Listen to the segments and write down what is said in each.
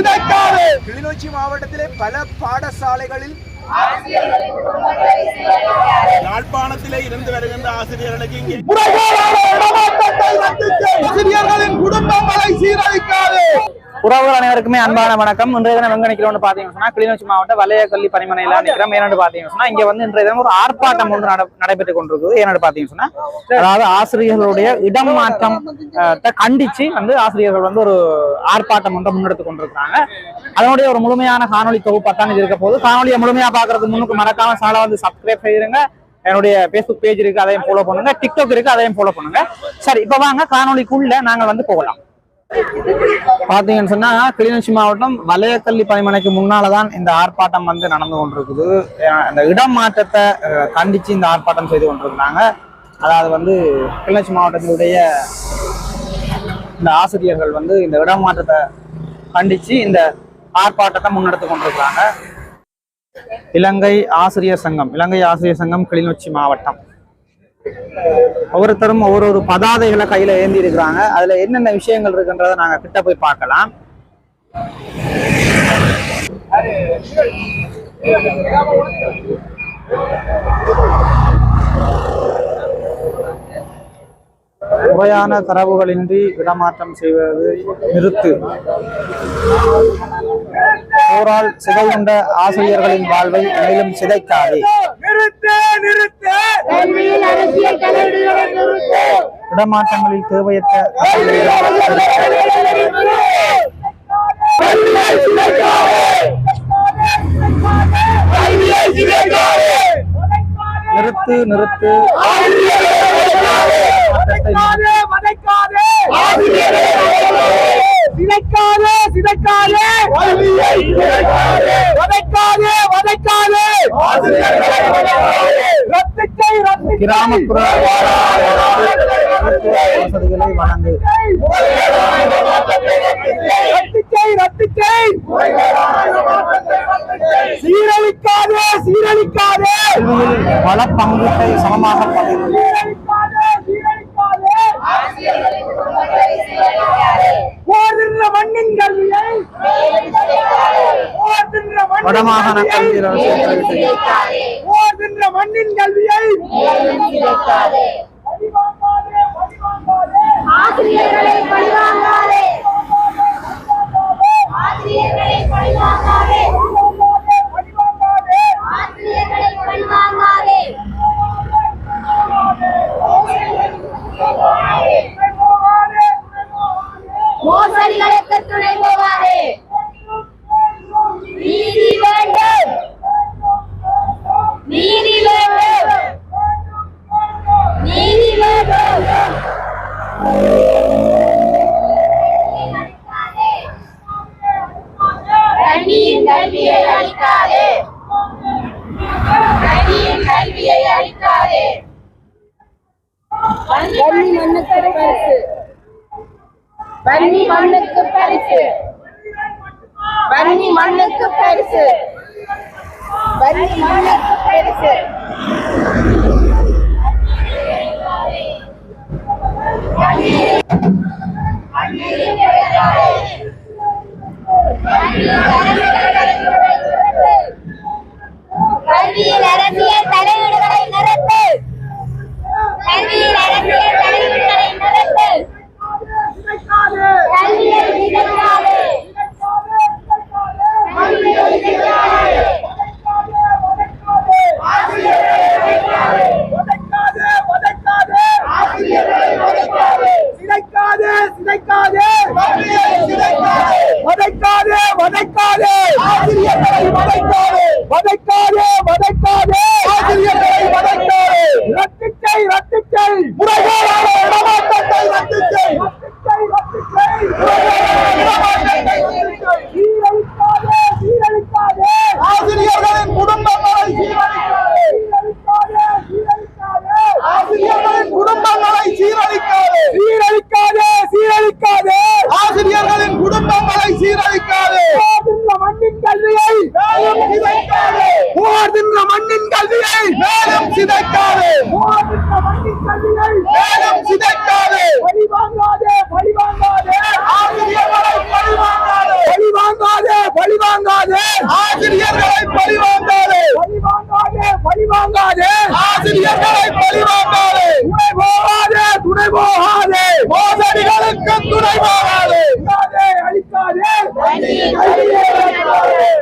சிதைக்காதே. கிளிநொச்சி மாவட்டத்திலே பல பாடசாலைகளில் யாழ்ப்பாணத்திலே இருந்து வருகின்ற ஆசிரியர்களுக்கு இங்கே ஆசிரியர்களின் குடும்பங்களை சீரழிக்காதே. உறவுகள் அனைவருக்குமே அன்பான வணக்கம். இன்றைய தினம் எங்க நிக்கிறோம்னு பாத்தீங்கன்னா சொன்னா கிளிநொச்சி மாவட்ட வலையக்கல்லி பணிமனையில நிக்கிறோம். ஏன்னு பாத்தீங்கன்னா சொன்னா இங்க வந்து இன்றைய தினம் ஒரு ஆர்ப்பாட்டம் ஒன்று நடைபெற்றுக் கொண்டிருக்குது. ஏன்னு பாத்தீங்கன்னா சொன்னா அதாவது ஆசிரியர்களுடைய இடம் மாற்றம் கண்டிச்சு வந்து ஆசிரியர்கள் வந்து ஒரு ஆர்ப்பாட்டம் ஒன்றை முன்னெடுத்து கொண்டிருக்கிறாங்க. அதனுடைய ஒரு முழுமையான காணொலி தொகுப்பாத்தான் இது இருக்க போது. காணொலியை முழுமையா பாக்குறதுக்கு முன்னுக்கு மறக்காம சேனலை வந்து சப்ஸ்கிரைப் செய்யுங்க. என்னுடைய பேஸ்புக் பேஜ் இருக்கு, அதையும் ஃபாலோ பண்ணுங்க. டிக்டாக் இருக்கு, அதையும் ஃபாலோ பண்ணுங்க. சரி, இப்ப வாங்க காணொலிக்குள்ள நாங்கள் வந்து போகலாம். பாத்தீங்கன்னு சொன்னா கிளிநொச்சி மாவட்டம் வலையக்கல்லி பணிமனைக்கு முன்னாலதான் இந்த ஆர்ப்பாட்டம் வந்து நடந்து கொண்டிருக்குது. இந்த இடம் மாற்றத்தை கண்டிச்சு இந்த ஆர்ப்பாட்டம் செய்து கொண்டிருக்கிறாங்க. அதாவது வந்து கிளிநொச்சி மாவட்டத்தினுடைய இந்த ஆசிரியர்கள் வந்து இந்த இடம் மாற்றத்தை கண்டிச்சு இந்த ஆர்ப்பாட்டத்தை முன்னெடுத்து கொண்டிருக்கிறாங்க. இலங்கை ஆசிரியர் சங்கம் கிளிநொச்சி மாவட்டம் ஒவ்வொருத்தரும் ஒவ்வொரு பதாதைகளை கையில ஏந்தி இருக்கிறாங்க. அதுல என்னென்ன விஷயங்கள் இருக்குன்றதை நாங்க கிட்ட போய் பார்க்கலாம். முறையான தரவுகளின்றி இடமாற்றம் செய்வது நிறுத்து. போரால் சிதையுண்ட ஆசிரியர்களின் வாழ்வை மேலும் சிதைக்காதே. இடமாற்றங்களில் தேவையற்ற நிறுத்து கிராமப்புற வசதிகளை வழங்கு. வள பங்கீட்டை சமமாக வடமாகாண கல்வி மண்ணின் கல்வியை ஆசிரியர்களை பழிவாங்காதே. ஆசிரியர்களை பழிவாங்காதே. ஆசிரியர்களை பழிவாங்காதே. மோசடிகளுக்கு துணை போகாதே. நீதி வேண்டும், நீதி வேண்டும், நீதி வேண்டும். கல்வியின் கல்வியை அளிக்காதே. கல்வியின் கல்வியை அளிக்காதே. வன்னி மண்ணுக்கு பரிசு. வன்னி மண்ணுக்கு பரிசு. வன்னி மண்ணுக்கு பரிசு. வன்னி மண்ணுக்கு பரிசு. கல்வியில் அரசியல் தலையீடுகளை நிறுத்து. கல்வியில் அரசியல் தலையீடுகளை நிறுத்து. கல்வியை சிதைக்காதே. கல்வியை சிதைக்காதே. ஆசிரியர்களின் குடும்பங்களை சீரழிக்காதே. ஆசிரியர்களின் குடும்பங்களை சீரழிக்காதே. மண்ணின் கல்வியை போகாதே ஆசிரியர்களை பழிவாங்காதே, துணை போகாதே மோசடிகளுக்கு துணை போகாதே, அழிக்காதே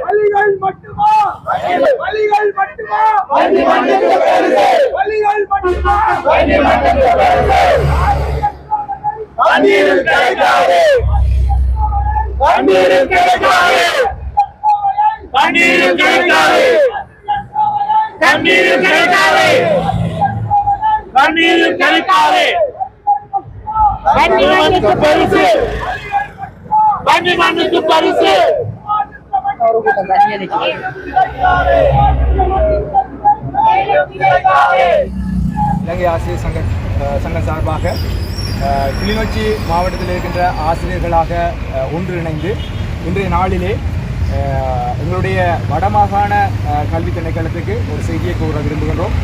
வலிகள் மட்டுமா வலிகள் மட்டுமா வலிகள் மட்டுமா தண்ணீரில் கிடைக்காதே, தண்ணீரில் கிடைக்காதே, தண்ணீரில் கிடைக்காதே, தண்ணீரில் கிடைக்காதே, தண்ணீரில் கிடைக்காதே, மண்ணுக்கு பரிசு, மண்ணுக்கு பரிசு. இலங்கை ஆசிரியர் சங்கம் சார்பாக கிளிநொச்சி மாவட்டத்தில் இருக்கின்ற ஆசிரியர்களாக ஒன்றிணைந்து இன்றைய நாளிலே எங்களுடைய வடமாகாண கல்வி திணைக்களத்துக்கு ஒரு செய்தியை கூற விரும்புகின்றோம்.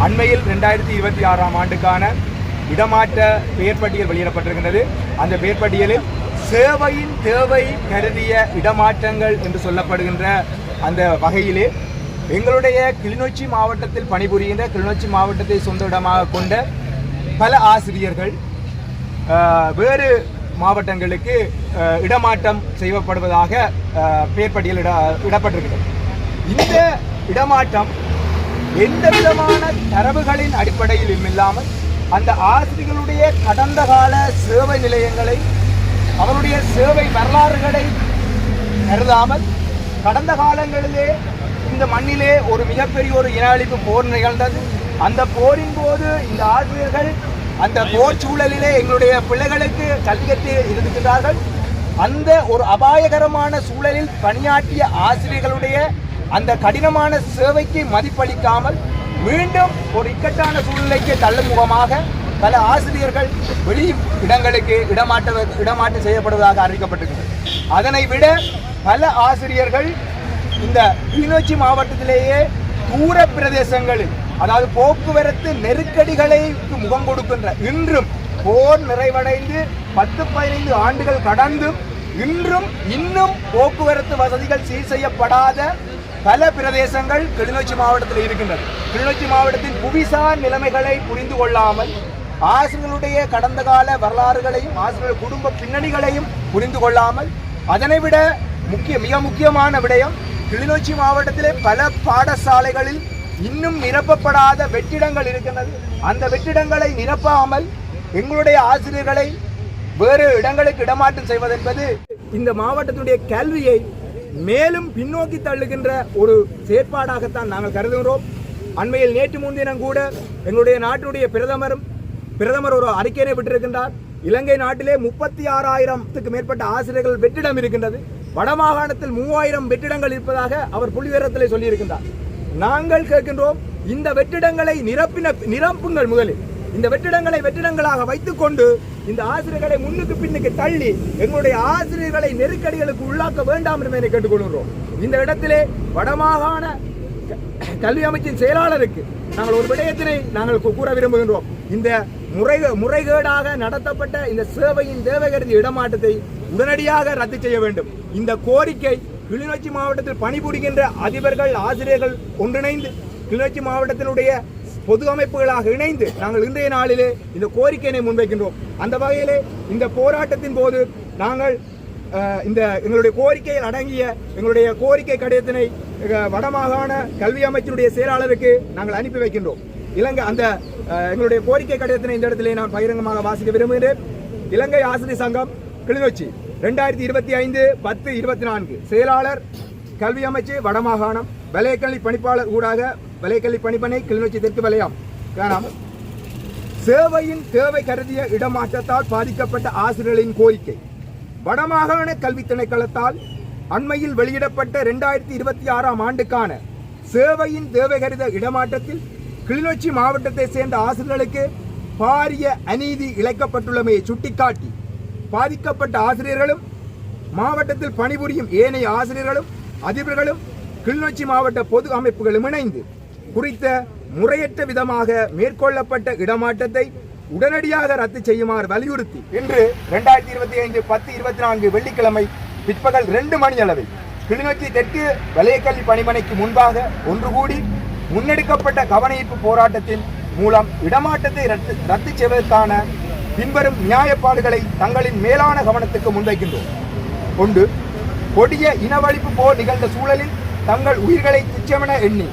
அண்மையில் 2026ஆம் ஆண்டுக்கான இடமாற்ற பெயர் பட்டியல் வெளியிடப்பட்டிருக்கின்றது. அந்த பெயர் பட்டியலில் சேவையின் தேவை கருதிய இடமாற்றங்கள் என்று சொல்லப்படுகின்ற அந்த வகையிலே எங்களுடைய கிளிநொச்சி மாவட்டத்தில் பணிபுரிகின்ற கிளிநொச்சி மாவட்டத்தை சொந்த இடமாக கொண்ட பல ஆசிரியர்கள் வேறு மாவட்டங்களுக்கு இடமாற்றம் செய்யப்படுவதாக பெயர் பட்டியல் இடப்பட்டிருக்கிறது. இந்த இடமாற்றம் எந்த விதமான தரவுகளின் அடிப்படையில் இல்லாமல் அந்த ஆசிரியர்களுடைய கடந்த கால சேவை நிலையங்களை அவருடைய சேவை வரலாறுகளை கருதாமல் கடந்த காலங்களிலே இந்த மண்ணிலே ஒரு மிகப்பெரிய ஒரு இன அழிப்பு போர் நிகழ்ந்தது. அந்த போரின் போது இந்த ஆசிரியர்கள் அந்த போர் சூழலிலே எங்களுடைய பிள்ளைகளுக்கு கல்வி கற்று இருக்கின்றார்கள். அந்த ஒரு அபாயகரமான சூழலில் பணியாற்றிய ஆசிரியர்களுடைய அந்த கடினமான சேவைக்கு மதிப்பளிக்காமல் மீண்டும் ஒரு இக்கட்டான சூழ்நிலைக்கு தள்ளும் முகமாக பல ஆசிரியர்கள் வெளி இடங்களுக்கு இடமாற்றம் செய்யப்படுவதாக அறிவிக்கப்பட்டிருக்கிறது. அதனை விட பல ஆசிரியர்கள் இந்த கிளிநொச்சி மாவட்டத்திலேயே தூர பிரதேசங்களில், அதாவது போக்குவரத்து நெருக்கடிகளுக்கு முகம் கொடுக்கின்ற, இன்றும் போர் நிறைவடைந்து 10-15 ஆண்டுகள் கடந்தும் இன்னும் போக்குவரத்து வசதிகள் சீர் செய்யப்படாத பல பிரதேசங்கள் கிளிநொச்சி மாவட்டத்தில் இருக்கின்றது. கிளிநொச்சி மாவட்டத்தின் புவிசார் நிலைமைகளை புரிந்து கொள்ளாமல் ஆசிரியர்களுடைய கடந்த கால வரலாறுகளையும் ஆசிரியர்கள் குடும்ப பின்னணிகளையும் புரிந்து கொள்ளாமல், அதனை விட மிக முக்கியமான விடயம், கிளிநொச்சி மாவட்டத்திலே பல பாடசாலைகளில் இன்னும் நிரப்பப்படாத வெற்றிடங்கள் இருக்கின்றது. அந்த வெற்றிடங்களை நிரப்பாமல் எங்களுடைய ஆசிரியர்களை வேறு இடங்களுக்கு இடமாற்றம் செய்வதென்பது இந்த மாவட்டத்தினுடைய கல்வியை மேலும் பின்னோக்கி தள்ளுகின்ற ஒரு செயற்பாடாகத்தான் நாங்கள் கருதுகிறோம். அண்மையில் நேற்று முன்தினம் கூட எங்களுடைய நாட்டினுடைய பிரதமர் ஒரு அறிக்கையை விட்டிருக்கின்றார். இலங்கை நாட்டிலே 36,000த்துக்கு மேற்பட்ட ஆசிரியர்கள் வெற்றிடம் இருக்கின்றது. வடமாகாணத்தில் 3000 வெற்றிடங்கள் இருப்பதாக அவர் புள்ளிவிவரத்தில் சொல்லியிருக்கின்றார். நாங்கள் கேட்கின்றோம், இந்த வெற்றிடங்களை நிரப்புங்கள். முதலில் இந்த வெற்றிடங்களாக வைத்துக் கொண்டு இந்த ஆசிரியர்களை முன்னுக்கு பின்னுக்கு தள்ளி எங்களுடைய ஆசிரியர்களை நெருக்கடிகளுக்கு உள்ளாக்க வேண்டாம் என்று கேட்டுக்கொள்கிறோம். இந்த இடத்திலே வடமாகாண கல்வி அமைச்சின் செயலாளருக்கு நாங்கள் ஒரு விடயத்தினை நாங்கள் கூற விரும்புகின்றோம். இந்த முறைகேடாக நடத்தப்பட்ட இந்த சேவையின் தேவகருதி இடமாற்றத்தை உடனடியாக ரத்து செய்ய வேண்டும். இந்த கோரிக்கை கிளிநொச்சி மாவட்டத்தில் பணிபுரிகின்ற அதிபர்கள், ஆசிரியர்கள் ஒன்றிணைந்து கிளிநொச்சி மாவட்டத்தினுடைய பொது அமைப்புகளாக இணைந்து நாங்கள் இன்றைய நாளிலே இந்த கோரிக்கையினை முன்வைக்கின்றோம். அந்த வகையிலே இந்த போராட்டத்தின் போது நாங்கள் எங்களுடைய கோரிக்கையில் அடங்கிய எங்களுடைய கோரிக்கை கடிதத்தினை வடமாகாண கல்வி அமைச்சினுடைய செயலாளருக்கு நாங்கள் அனுப்பி வைக்கின்றோம். எங்களுடைய கோரிக்கை கடிதத்தினை இந்த இடத்திலே நான் பகிரங்கமாக வாசிக்க விரும்புகிறேன். இலங்கை ஆசிரியர் சங்கம் கிளிநொச்சி 2025-10-24 செயலாளர் கல்வி அமைச்சு வடமாகாணம் வலயக்கல்வி பணிப்பாளர் ஊடாக வலயக்கல்வி பணிப்பணி கிளிநொச்சி தெற்கு வலயம் காணாமல் சேவையின் தேவை கருதிய இடமாற்றத்தால் பாதிக்கப்பட்ட ஆசிரியர்களின் கோரிக்கை வடமாகாண கல்வி திணைக்களத்தால் அண்மையில் வெளியிடப்பட்ட 2026ஆம் ஆண்டுக்கான சேவையின் தேவை கருதிய இடமாற்றத்தில் கிளிநொச்சி மாவட்டத்தை சேர்ந்த ஆசிரியர்களுக்கு பாரிய அநீதி இழைக்கப்பட்டுள்ளமையை சுட்டிக்காட்டி பாதிக்கப்பட்ட ஆசிரியர்களும் மாவட்டத்தில் பணிபுரியும் ஏனைய ஆசிரியர்களும் அதிபர்களும் கிளிநொச்சி மாவட்ட பொது அமைப்புகளும் இணைந்து குறித்த முறையற்ற விதமாக மேற்கொள்ளப்பட்ட இடமாற்றத்தை உடனடியாக ரத்து செய்யுமாறு வலியுறுத்தி இன்று 2025-10-24 வெள்ளிக்கிழமை பிற்பகல் 2 மணி அளவில் கிளிநொச்சி தெற்கு வலயக்கல்வி பணிமனைக்கு முன்பாக ஒன்று கூடி முன்னெடுக்கப்பட்ட கவனஈர்ப்பு போராட்டத்தின் மூலம் இடமாற்றத்தை ரத்து செய்வதற்கான பின்வரும் நியாயப்பாடுகளை தங்களின் மேலான கவனத்துக்கு முன்வைக்கின்றோம். ஒன்று, கொடிய இனவழிப்பு போர் நிகழ்ந்த சூழலில் தங்கள் உயிர்களை துச்சமென எண்ணி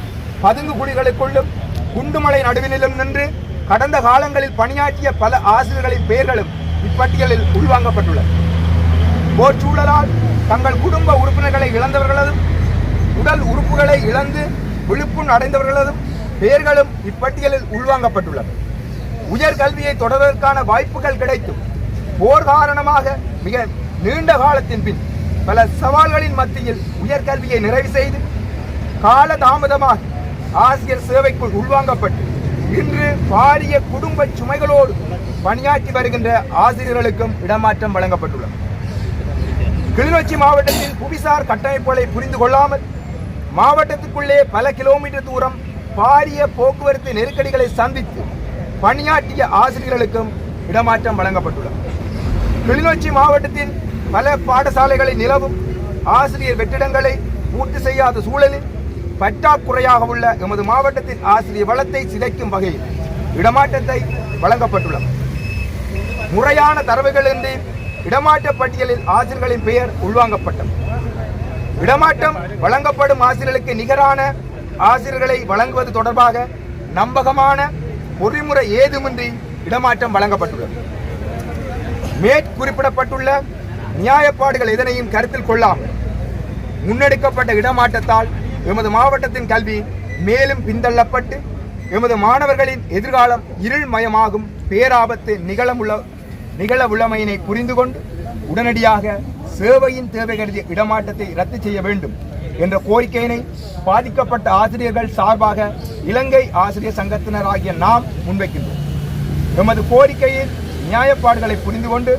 பதுங்கு குழிகளுக்குள்ளும் குண்டுமலை நடுவிலும் நின்று கடந்த காலங்களில் பணியாற்றிய பல ஆசிரியர்களின் பெயர்களும் இப்பட்டியலில் உள்வாங்கப்பட்டுள்ளது. போர் சூழலால் தங்கள் குடும்ப உறுப்பினர்களை இழந்தவர்களதும் உடல் உறுப்புகளை இழந்து விழுப்புண் அடைந்தவர்களதும் பெயர்களும் இப்பட்டியலில் உள்வாங்கப்பட்டுள்ளது. உயர்கல்வியை தொடர்வதற்கான வாய்ப்புகள் கிடைத்தும் போர் காரணமாக மிக நீண்ட காலத்தின் பின் பல சவால்களின் மத்தியில் உயர்கல்வியை நிறைவு செய்து கால தாமதமாக ஆசிரியர் சேவைக்குள் உள்வாங்கப்பட்டு இன்று பாரிய குடும்ப சுமைகளோடு பணியாற்றி வருகின்ற ஆசிரியர்களுக்கும் இடமாற்றம் வழங்கப்பட்டுள்ளது. கிளிநொச்சி மாவட்டத்தின் புவிசார் கட்டமைப்புகளை புரிந்து கொள்ளாமல் மாவட்டத்துக்குள்ளே பல கிலோமீட்டர் தூரம் பாரிய போக்குவரத்து நெருக்கடிகளை சந்தித்து பணியாற்றிய ஆசிரியர்களுக்கும் இடமாற்றம் வழங்கப்பட்டுள்ளது. கிளிநொச்சி மாவட்டத்தின் பல பாடசாலைகளில் நிலவும் ஆசிரியர் வெற்றிடங்களை பூர்த்தி செய்யாத சூழலில் பற்றாக்குறையாக உள்ள எமது மாவட்டத்தின் ஆசிரியர் வளத்தை சிதைக்கும் வகையில் இடமாற்றத்தை வழங்கப்பட்டுள்ளது. முறையான தரவுகளின்றி இடமாற்ற பட்டியலில் ஆசிரியர்களின் பெயர் உள்வாங்கப்பட்டது. இடமாற்றம் வழங்கப்படும் ஆசிரியர்களுக்கு நிகரான ஆசிரியர்களை வழங்குவது தொடர்பாக நம்பகமான பொறிமுறை ஏதுமின்றி இடமாற்றம் வழங்கப்பட்டுள்ளது. மேற்குறிப்பிடப்பட்டுள்ள நியாயப்பாடுகள் எதனையும் கருத்தில் கொள்ளாமல் முன்னெடுக்கப்பட்ட இடமாற்றத்தால் எமது மாவட்டத்தின் கல்வி மேலும் பின்தள்ளப்பட்டு எமது மாணவர்களின் எதிர்காலம் இருள்மயமாகும் பேராபத்து நிகழவுள்ளமையினை புரிந்து கொண்டு உடனடியாக சேவையின் தேவை கருதிய இடமாற்றத்தை ரத்து செய்ய வேண்டும் என்ற கோரிக்கையினை பாதிக்கப்பட்ட ஆசிரியர்கள் சார்பாக இலங்கை ஆசிரியர் சங்கத்தினராகிய நாம் முன்வைக்கின்றோம். எமது கோரிக்கையில் நியாயப்பாடுகளை புரிந்து கொண்டு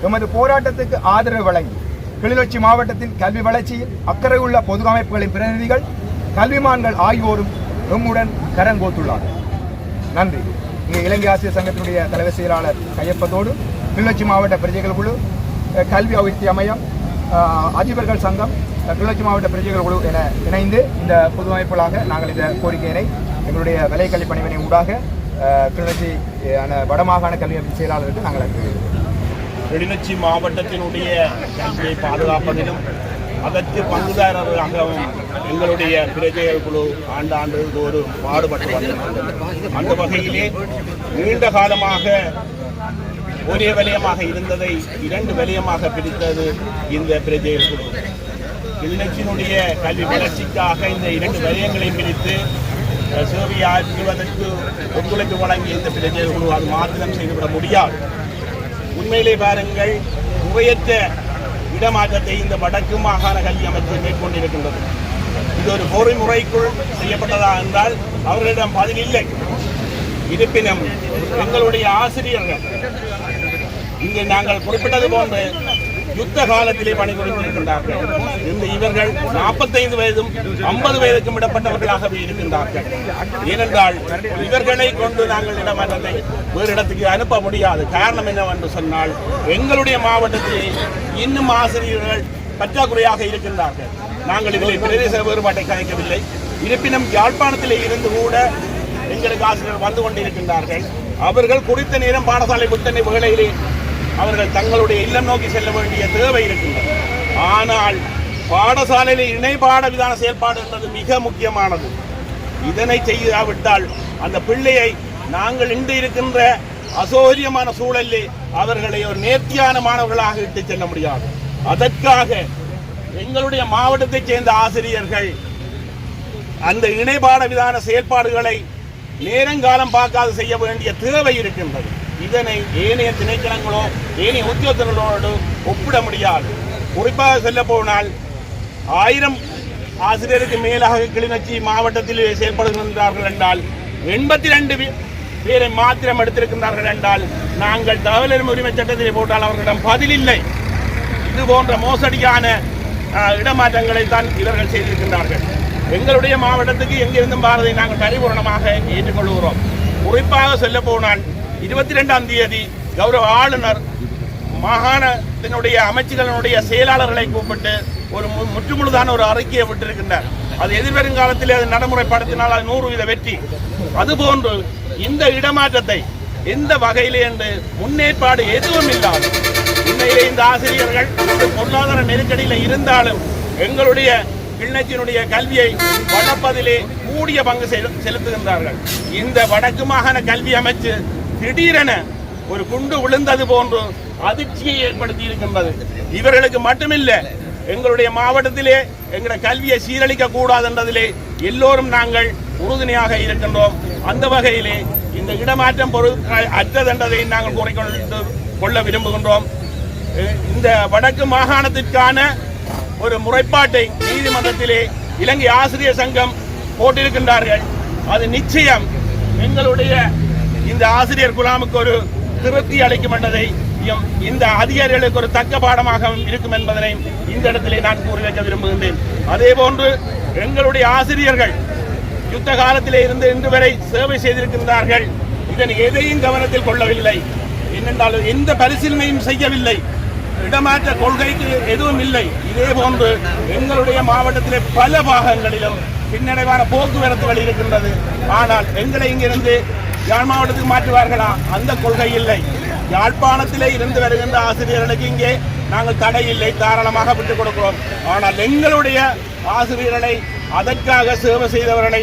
எமது போராட்டத்துக்கு ஆதரவு வழங்கி கிளிநொச்சி மாவட்டத்தின் கல்வி வளர்ச்சியில் அக்கறை உள்ள பொது அமைப்புகளின் பிரதிநிதிகள் கல்விமான்கள் ஆகியோரும் எம்முடன் கரங்கோத்துள்ளார்கள். நன்றி. இங்கே இலங்கை ஆசிரியர் சங்கத்தினுடைய தலைவர் செயலாளர் கையப்பத்தோடு கிளிநொச்சி மாவட்ட பிரஜைகள் குழு, கல்வி அபிவிருத்தி அமையம், அதிபர்கள் சங்கம், கிளிநொச்சி மாவட்ட பிரஜைகள் குழு என இணைந்து இந்த பொது அமைப்புகளாக நாங்கள் இந்த கோரிக்கையினை எங்களுடைய விலைக்கல்வி பணிவினை ஊடாக கிளிநொச்சி வடமாகாண கல்வி அமைப்பு செயலாளருக்கு நாங்கள் அனுப்பியுள்ளோம். கிளிநொச்சி மாவட்டத்தினுடைய கல்வியை பாதுகாப்பதிலும் அதற்கு பங்குதாரர்களாகவும் எங்களுடைய பிரஜைகள் குழு ஆண்டாண்டு ஒரு பாடுபட்டு வந்தது. அந்த வகையிலே நீண்ட காலமாக ஒரே வலயமாக இருந்ததை 2 வலயமாக பிரித்தது இந்த பிரஜைகள் குழு. கிளிநொச்சியினுடைய கல்வி வளர்ச்சிக்காக இந்த 2 வலயங்களை பிரித்து சேவையாற்றுவதற்கு ஒத்துழைப்பு வழங்கிய இந்த பிரஜைகள் குழு அது மாத்திரம் செய்துவிட முடியாது. உண்மையிலே பாருங்கள், முறையற்ற இடமாற்றத்தை இந்த வடக்கு மாகாண கல்வி அமைப்பு மேற்கொண்டிருக்கின்றது. இது ஒரு பொறிமுறைக்குள் செய்யப்பட்டதா என்றால் அவர்களிடம் பதில் இல்லை. இருப்பினும் எங்களுடைய ஆசிரியர்கள் இங்கே நாங்கள் குறிப்பிட்டது போன்று யுத்த காலத்திலே பணிபுரிந்திருக்கின்றார்கள். இந்த இவர்கள் 45 வயதும் 50 வயதுக்கும் இடப்பட்டவர்களாகவே இருக்கின்றார்கள். ஏனென்றால் இவர்களை கொண்டு நாங்கள் இடமாற்றத்தை வேறு இடத்துக்கு அனுப்ப முடியாது. காரணம் என்னவென்று சொன்னால் எங்களுடைய மாவட்டத்திலே இன்னும் ஆசிரியர்கள் பற்றாக்குறையாக இருக்கின்றார்கள். நாங்கள் இதில் பிரதேச வேறுபாட்டை கலைக்கவில்லை. இருப்பினும் யாழ்ப்பாணத்திலே இருந்து கூட எங்களுக்கு ஆசிரியர்கள் வந்து கொண்டிருக்கின்றார்கள். அவர்கள் குறித்த நேரம் பாடசாலை விட்டனை வேளையிலே அவர்கள் தங்களுடைய இல்லம் நோக்கி செல்ல வேண்டிய தேவை இருக்கின்றது. ஆனால் பாடசாலையில் இணைபாட விதான செயல்பாடு என்பது மிக முக்கியமானது. இதனை செய்யாவிட்டால் அந்த பிள்ளையை நாங்கள் இன்று இருக்கின்ற அசௌகரியமான சூழலில் அவர்களை ஒரு நேர்த்தியான மாணவர்களாக இட்டு செல்ல முடியாது. அதற்காக எங்களுடைய மாவட்டத்தைச் சேர்ந்த ஆசிரியர்கள் அந்த இணைபாட விதான செயல்பாடுகளை நேரங்காலம் பார்க்காது செய்ய வேண்டிய தேவை இருக்கின்றது. இதனை ஏனைய திணைக்களங்களோ ஏனைய உத்தியோகத்தர்களோடு ஒப்பிட முடியாது. குறிப்பாக சொல்ல போனால் 1000 ஆசிரியருக்கு மேலாக கிளிநொச்சி மாவட்டத்தில் செயல்படுகின்றார்கள் என்றால் 82 பேரை மாத்திரம் எடுத்திருக்கின்றார்கள் என்றால் நாங்கள் தகவல் உரிமை சட்டத்திலே போட்டால் அவர்களிடம் பதில் இல்லை. இது போன்ற மோசடியான இடமாற்றங்களை தான் இவர்கள் செய்திருக்கின்றார்கள். எங்களுடைய மாவட்டத்துக்கு எங்கிருந்தும் பாரதை நாங்கள் பரிபூர்ணமாக ஏற்றுக்கொள்கிறோம். குறிப்பாக சொல்ல போனால் 22ஆம் தேதி கௌரவ ஆளுநர் மாகாணத்தினுடைய அமைச்சுகளினுடைய செயலாளர்களை கூப்பிட்டு ஒரு முற்றுமுழுதான ஒரு அறிக்கையை விட்டிருக்கின்றார். அது எதிர்வருங்காலத்தில் அது நடைமுறைப்படுத்தினால் அது 100% வெற்றி. அதுபோன்று இந்த இடமாற்றத்தை எந்த வகையிலே என்று முன்னேற்பாடு எதுவும் இல்லாது உண்மையிலே இந்த ஆசிரியர்கள் பொருளாதார நெருக்கடியில் இருந்தாலும் எங்களுடைய கிளிநொச்சியினுடைய கல்வியை வளர்ப்பதிலே கூடிய பங்கு செலுத்துகின்றார்கள். இந்த வடக்கு மாகாண கல்வி அமைச்சு திடீரென ஒரு குண்டு விழுந்தது போன்று அதிர்ச்சியை ஏற்படுத்தி இருக்கின்றது. இவர்களுக்கு மட்டுமில்லை, எங்களுடைய மாவட்டத்திலே எங்களுடைய கல்வியை சீரழிக்க கூடாது என்றதிலே எல்லோரும் நாங்கள் உறுதுணையாக இருக்கின்றோம். அந்த வகையிலே இந்த இடமாற்றம் அற்றதென்றதை நாங்கள் கூறிக்கொள்ள விரும்புகின்றோம். இந்த வடக்கு மாகாணத்திற்கான ஒரு முறைப்பாட்டை நீதிமன்றத்திலே இலங்கை ஆசிரியர் சங்கம் போட்டிருக்கின்றார்கள். அது நிச்சயம் எங்களுடைய இந்த ஆசிரியர் குழாமுக்கு ஒரு திருப்தி அளிக்கும் என்பதை இந்த அதிகாரிகளுக்கு ஒரு தக்க பாடமாக இருக்கும் என்பதனை இந்த இடத்திலே நான் கூறி வைக்க விரும்புகின்றேன். அதே போன்று எங்களுடைய ஆசிரியர்கள் யுத்த காலத்திலே இருந்து இன்று வரை சேவை செய்திருக்கின்றார்கள். இதனை எதையும் கவனத்தில் கொள்ளவில்லை. என்னென்றாலும் எந்த பரிசீலனையும் செய்யவில்லை. இடமாற்ற கொள்கைக்கு எதுவும் இல்லை. இதே போன்று எங்களுடைய மாவட்டத்திலே பல பாகங்களிலும் பின்னடைவான போக்குவரத்துகள் இருக்கின்றது. ஆனால் எங்களை இங்கிருந்து யாழ் மாவட்டத்துக்கு மாற்றுவார்களா? அந்த கொள்கை இல்லை. யாழ்ப்பாணத்திலே இருந்து வருகின்ற ஆசிரியர்களுக்கு இங்கே நாங்கள் தடை இல்லை, தாராளமாக விட்டுக் கொடுக்கிறோம். ஆனால் எங்களுடைய ஆசிரியர்களை அதற்காக சேவை செய்தவர்களை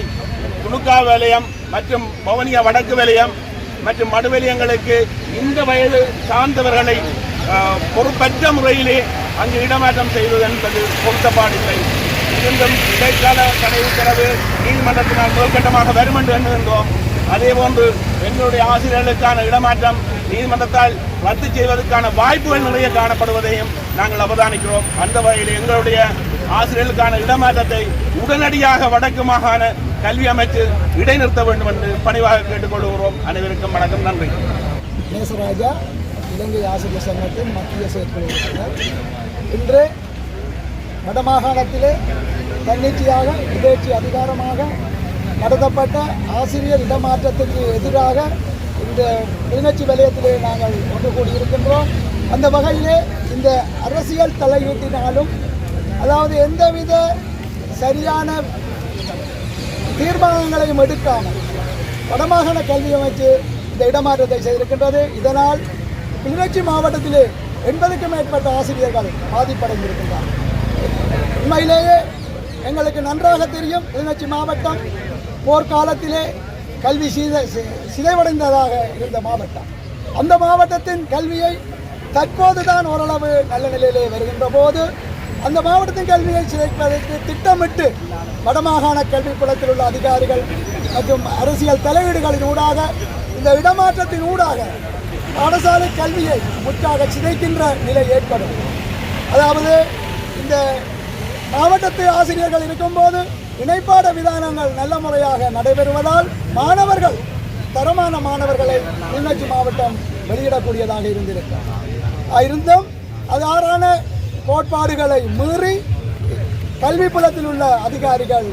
துணுக்கா வலயம் மற்றும் பவனியா வடக்கு வலயம் மற்றும் மடுவலயங்களுக்கு இந்த வயது சார்ந்தவர்களை பொறுப்பற்ற முறையிலே அங்கு இடமாற்றம் செய்வது என்பது பொருத்தப்பாடில்லை. இருந்தும் இடைக்கால தடை உத்தரவு நீதிமன்றத்தினால் முதற்கட்டமாக வரும் என்று எண்ணுகின்றோம். அதேபோன்று எங்களுடைய ஆசிரியர்களுக்கான இடமாற்றம் நீதிமன்றத்தால் ரத்து செய்வதற்கான வாய்ப்புகள் நிறைய காணப்படுவதையும் நாங்கள் அவதானிக்கிறோம். அந்த வகையில் எங்களுடைய ஆசிரியர்களுக்கான இடமாற்றத்தை உடனடியாக வடக்கு மாகாண கல்வி அமைச்சு இடைநிறுத்த வேண்டும் என்று பணிவாக கேட்டுக்கொள்கிறோம். அனைவருக்கும் வணக்கம், நன்றி. நேசராஜா, இலங்கை ஆசிரியர் சங்கத்தின் மத்திய செயற்குழு உறுப்பினர். இன்று வடமாகாணத்திலே தன்னிச்சையாக எதேச்சி அதிகாரமாக நடத்தப்பட்ட ஆசிரியர் இடமாற்றத்துக்கு எதிராக இந்த கிளிநொச்சி வலயத்திலே நாங்கள் ஒன்று கூடியிருக்கின்றோம். அந்த வகையிலே இந்த அரசியல் தலையீட்டினாலும், அதாவது எந்தவித சரியான தீர்மானங்களையும் எடுக்காமல் வடமாகாண கல்வி அமைச்சு இந்த இடமாற்றத்தை செய்திருக்கின்றது. இதனால் கிளிநொச்சி மாவட்டத்திலே 80க்கும் மேற்பட்ட ஆசிரியர்கள் பாதிப்படைந்திருக்கின்றார்கள். உண்மையிலேயே எங்களுக்கு நன்றாக தெரியும், கிளிநொச்சி மாவட்டம் போர்க்காலத்திலே கல்வி சிதைவடைந்ததாக இருந்த மாவட்டம். அந்த மாவட்டத்தின் கல்வியை தற்போதுதான் ஓரளவு நல்ல நிலையிலே வருகின்ற போது அந்த மாவட்டத்தின் கல்வியை சிதைப்பதற்கு திட்டமிட்டு வடமாகாண கல்வி புலத்தில் உள்ள அதிகாரிகள் மற்றும் அரசியல் தலையீடுகளின் ஊடாக இந்த இடமாற்றத்தின் ஊடாக பாடசாலை கல்வியை முற்றாக சிதைக்கின்ற நிலை ஏற்படும். அதாவது இந்த மாவட்டத்து ஆசிரியர்கள் இருக்கும்போது இணைப்பாட விதானங்கள் நல்ல முறையாக நடைபெறுவதால் மாணவர்கள், தரமான மாணவர்களை கிளிநொச்சி மாவட்டம் வெளியிடக்கூடியதாக இருந்தும் அதாறான கோட்பாடுகளை மீறி கல்வி புலத்தில் உள்ள அதிகாரிகள்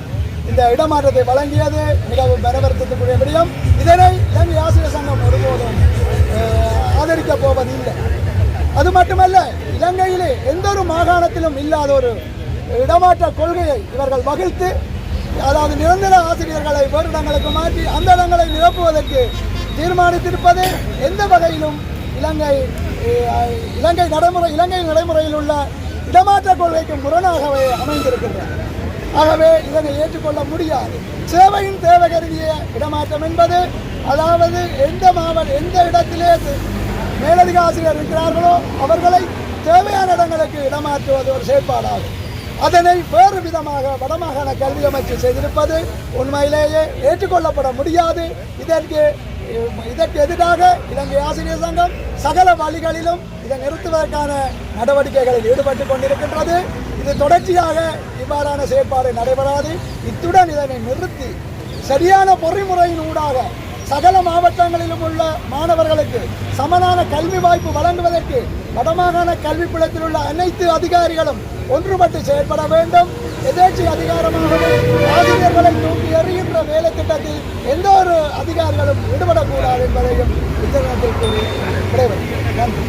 இந்த இடமாற்றத்தை வழங்கியது மிகவும் வரவேற்கக்கூடிய விடயம். இதனை இலங்கை ஆசிரியர் சங்கம் ஒருபோதும் ஆதரிக்கப் போவதில்லை. அது மட்டுமல்ல, இலங்கையிலே எந்த ஒரு மாகாணத்திலும் இல்லாத ஒரு இடமாற்ற கொள்கையை இவர்கள் வகுத்து, அதாவது நிரந்தர ஆசிரியர்களை வேறு இடங்களுக்கு மாற்றி அந்த இடங்களை நிரப்புவதற்கு தீர்மானித்திருப்பது எந்த வகையிலும் இலங்கை நடைமுறையில் உள்ள இடமாற்ற கொள்கைக்கு முரணாகவே அமைந்திருக்கின்றன. ஆகவே இதனை ஏற்றுக்கொள்ள முடியாது. சேவையின் தேவை கருதிய இடமாற்றம் என்பது, அதாவது எந்த இடத்திலே மேலதிக ஆசிரியர் இருக்கிறார்களோ அவர்களை தேவையான இடங்களுக்கு இடமாற்றுவது ஒரு செயற்பாடாகும். அதனை வேறு விதமாக வடமாகாண கல்வி அமைச்சு செய்திருப்பது உண்மையிலேயே ஏற்றுக்கொள்ளப்பட முடியாது. இதற்கு எதிராக இலங்கை ஆசிரியர் சங்கம் சகல வழிகளிலும் இதை நிறுத்துவதற்கான நடவடிக்கைகளில் ஈடுபட்டு கொண்டிருக்கின்றது. இது தொடர்ச்சியாக இவ்வாறான செயற்பாடு நடைபெறாது. இத்துடன் இதனை நிறுத்தி சரியான பொறிமுறையின் ஊடாக சகல மாவட்டங்களிலும் உள்ள மாணவர்களுக்கு சமனான கல்வி வாய்ப்பு வழங்குவதற்கு வடமாகாண கல்வி புலத்தில் உள்ள அனைத்து அதிகாரிகளும் ஒன்றுபட்டு செயற்பட வேண்டும். எதேச்சி அதிகாரமாகவே ஆசிரியர்களை தூக்கி எறிகின்ற வேலை திட்டத்தில் எந்த ஒரு அதிகாரிகளும் ஈடுபடக்கூடாது என்பதையும் இந்த நேரத்தில் கூறி விடைபெறுகிறேன். நன்றி.